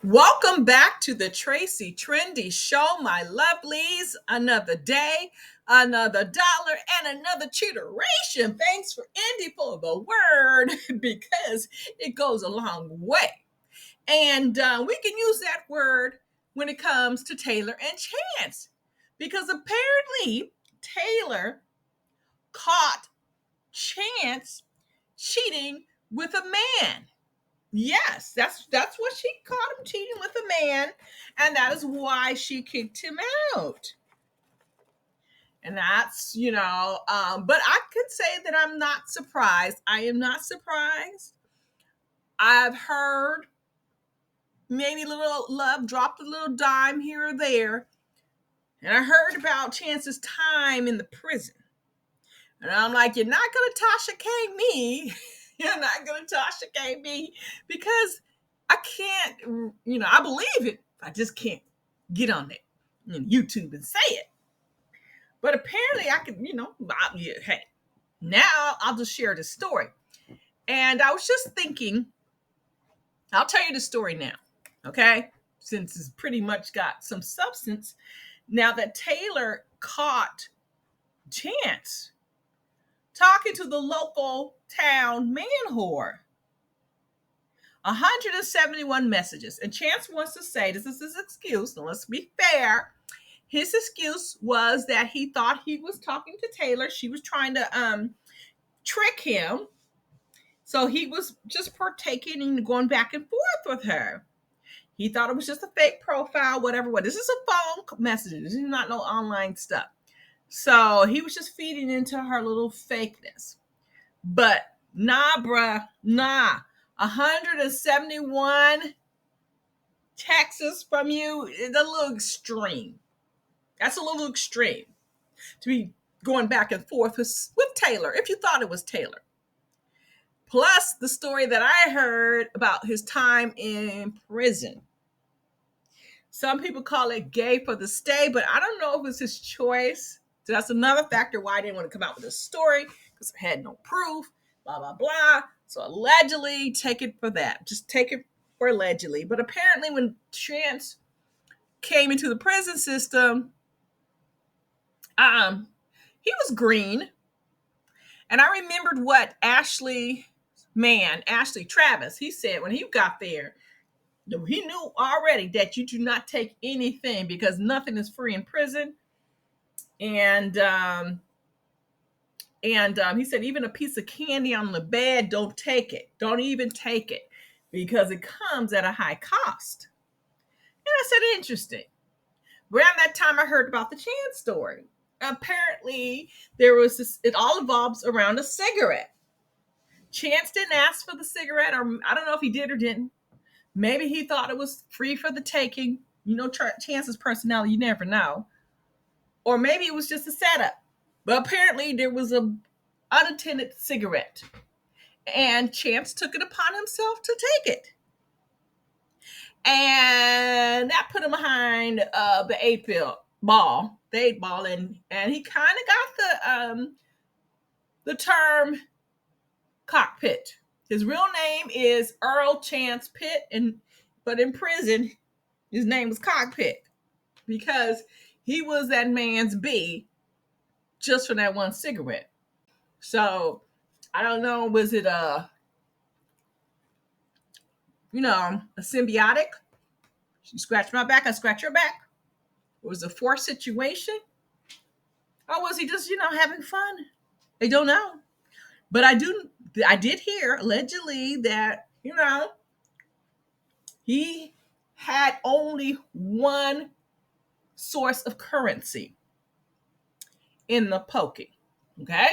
Welcome back to the Tracie Trendy Show, my lovelies. Another day, another dollar, and another chitteration. Thanks for Andy for the word because it goes a long way. And we can use that word when it comes to Tayler and Chance because apparently Tayler caught Chance cheating with a man. Yes, that's what she caught him cheating with a man, and that is why she kicked him out. And that's but I could say that I'm not surprised. I am not surprised. I've heard maybe a little love dropped a little dime here or there, and I heard about Chance's time in the prison, and I'm like, you're not gonna Tasha K me. You're not gonna Tasha K me because I can't, I believe it. I just can't get on it and YouTube and say it. But apparently I could, yeah, hey, now I'll just share the story. And I was just thinking, I'll tell you the story now, okay? Since it's pretty much got some substance. Now that Tayler caught Chance talking to the local town man whore. 171 messages. And Chance wants to say this is his excuse. Now, let's be fair. His excuse was that he thought he was talking to Tayler. She was trying to trick him. So he was just partaking and going back and forth with her. He thought it was just a fake profile, whatever. This is a phone message. This is not no online stuff. So he was just feeding into her little fakeness. But nah, bruh, nah. 171 texts from you is a little extreme. That's a little extreme to be going back and forth with Tayler, if you thought it was Tayler. Plus the story that I heard about his time in prison. Some people call it gay for the stay, but I don't know if it's his choice. So that's another factor why I didn't want to come out with this story because I had no proof, blah, blah, blah. So allegedly, take it for that. Just take it for allegedly. But apparently when Chance came into the prison system, he was green. And I remembered what Ashley Travis, he said when he got there, he knew already that you do not take anything because nothing is free in prison. And he said, even a piece of candy on the bed, don't take it. Don't even take it because it comes at a high cost. And I said, interesting. Around that time, I heard about the Chance story. Apparently, there was this, it all evolves around a cigarette. Chance didn't ask for the cigarette, or I don't know if he did or didn't. Maybe he thought it was free for the taking. Chance's personality, you never know. Or maybe it was just a setup. But apparently there was a unattended cigarette. And Chance took it upon himself to take it. And that put him behind the eight ball, and he kind of got the term cockpit. His real name is Earl Chance Pitt, but in prison, his name was Cockpit because he was that man's B just for that one cigarette. So I don't know, was it a symbiotic? She scratched my back, I scratch her back. It was a forced situation. Or was he just, having fun? I don't know. But I did hear allegedly that, he had only one source of currency in the poking. Okay?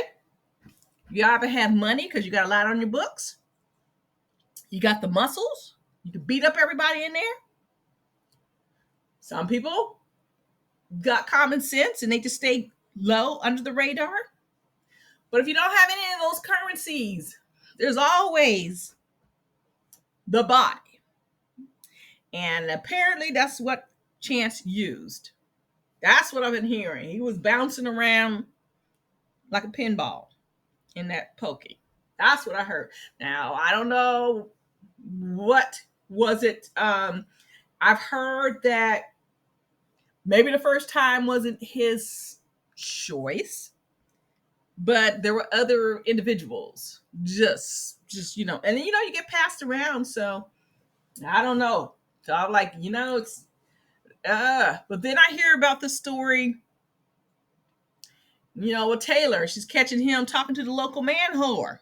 You either have money because you got a lot on your books, you got the muscles, you can beat up everybody in there. Some people got common sense and they just stay low under the radar. But if you don't have any of those currencies, there's always the body. And apparently that's what Chance used. That's what I've been hearing. He was bouncing around like a pinball in that pokey. That's what I heard. Now, I don't know what was it I've heard that maybe the first time wasn't his choice, but there were other individuals just and you get passed around. So I don't know. So I'm like, it's but then I hear about the story, with Tayler. She's catching him talking to the local man whore.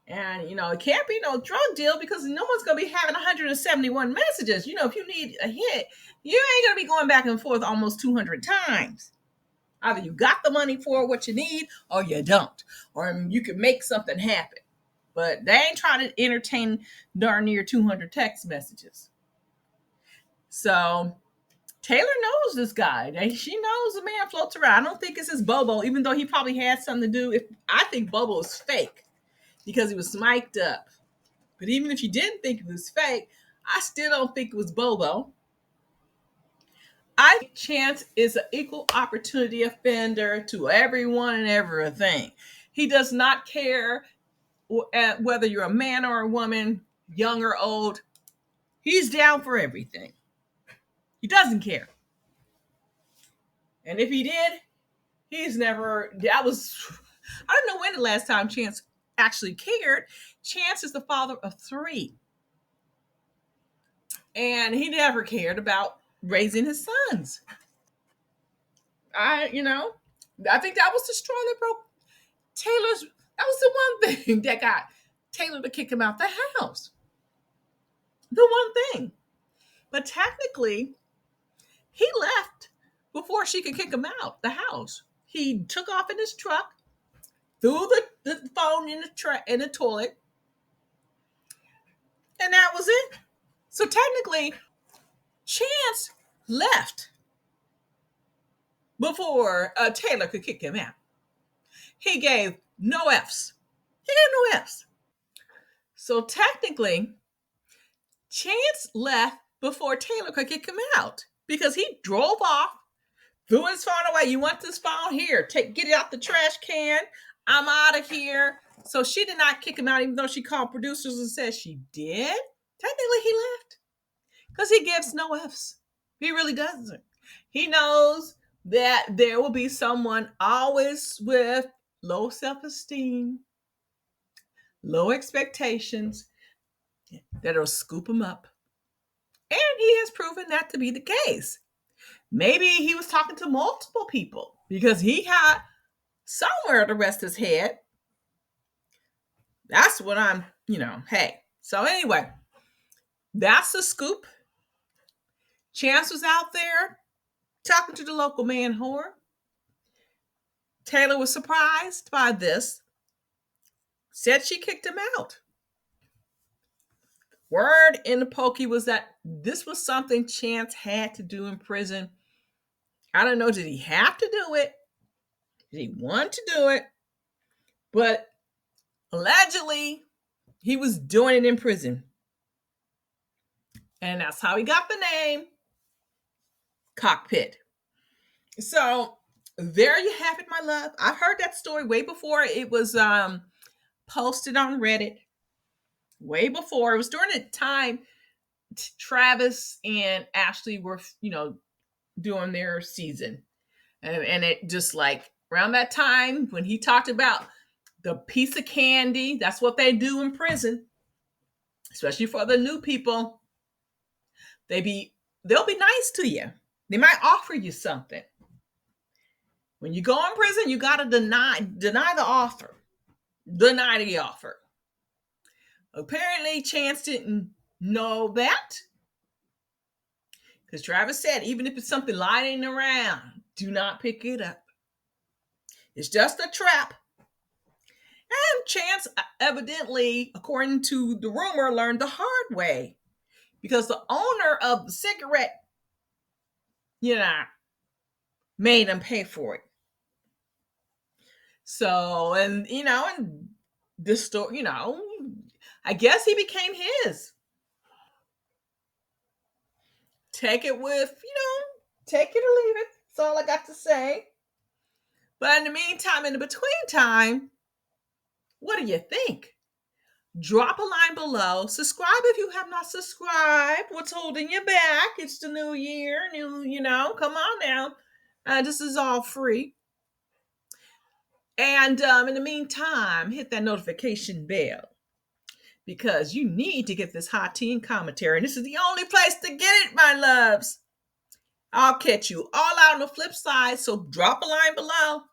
And it can't be no drug deal because no one's gonna be having 171 messages. If you need a hit, you ain't gonna be going back and forth almost 200 times. Either you got the money for what you need or you don't. Or you can make something happen. But they ain't trying to entertain darn near 200 text messages. So Tayler knows this guy. She knows the man floats around. I don't think it's his Bobo, even though he probably had something to do. I think Bobo is fake because he was mic'd up. But even if you didn't think it was fake, I still don't think it was Bobo. I think Chance is an equal opportunity offender to everyone and everything. He does not care whether you're a man or a woman, young or old. He's down for everything. He doesn't care. And if he did, he's never, I don't know when the last time Chance actually cared. Chance is the father of 3. And he never cared about raising his sons. I think that was the straw that broke Taylor's. That was the one thing that got Tayler to kick him out the house. The one thing. But technically, he left before she could kick him out the house. He took off in his truck, threw the phone in the toilet, and that was it. So technically, Chance left before Tayler could kick him out. He gave no F's. He gave no F's. So technically, Chance left before Tayler could kick him out because he drove off, threw his phone away. You want this phone? Here, get it out the trash can. I'm out of here. So she did not kick him out, even though she called producers and said she did. Technically, he left because he gives no F's. He really doesn't. He knows that there will be someone always with low self-esteem, low expectations, that'll scoop him up. And he has proven that to be the case. Maybe he was talking to multiple people because he had somewhere to rest his head. That's what hey. So anyway, that's the scoop. Chance was out there talking to the local man whore. Tayler was surprised by this. Said she kicked him out. Word in the pokey was that this was something Chance had to do in prison. I don't know, did he have to do it? Did he want to do it? But allegedly, he was doing it in prison. And that's how he got the name Cockpit. So there you have it, my love. I heard that story way before it was posted on Reddit. Way before. It was during the time Travis and Ashley were, doing their season. And it just like around that time when he talked about the piece of candy, that's what they do in prison, especially for the new people. They'll be nice to you. They might offer you something. When you go in prison, you got to deny the offer. Deny the offer. Apparently, Chance didn't know that. Because Travis said, even if it's something lying around, do not pick it up. It's just a trap. And Chance evidently, according to the rumor, learned the hard way. Because the owner of the cigarette, made him pay for it. So, and this story, I guess he became his. Take it with, take it or leave it. That's all I got to say. But in the meantime, in the between time, what do you think? Drop a line below. Subscribe if you have not subscribed. What's holding you back? It's the new year. Come on now. This is all free. And in the meantime, hit that notification bell because you need to get this hot tea and commentary. And this is the only place to get it, my loves. I'll catch you all out on the flip side. So drop a line below.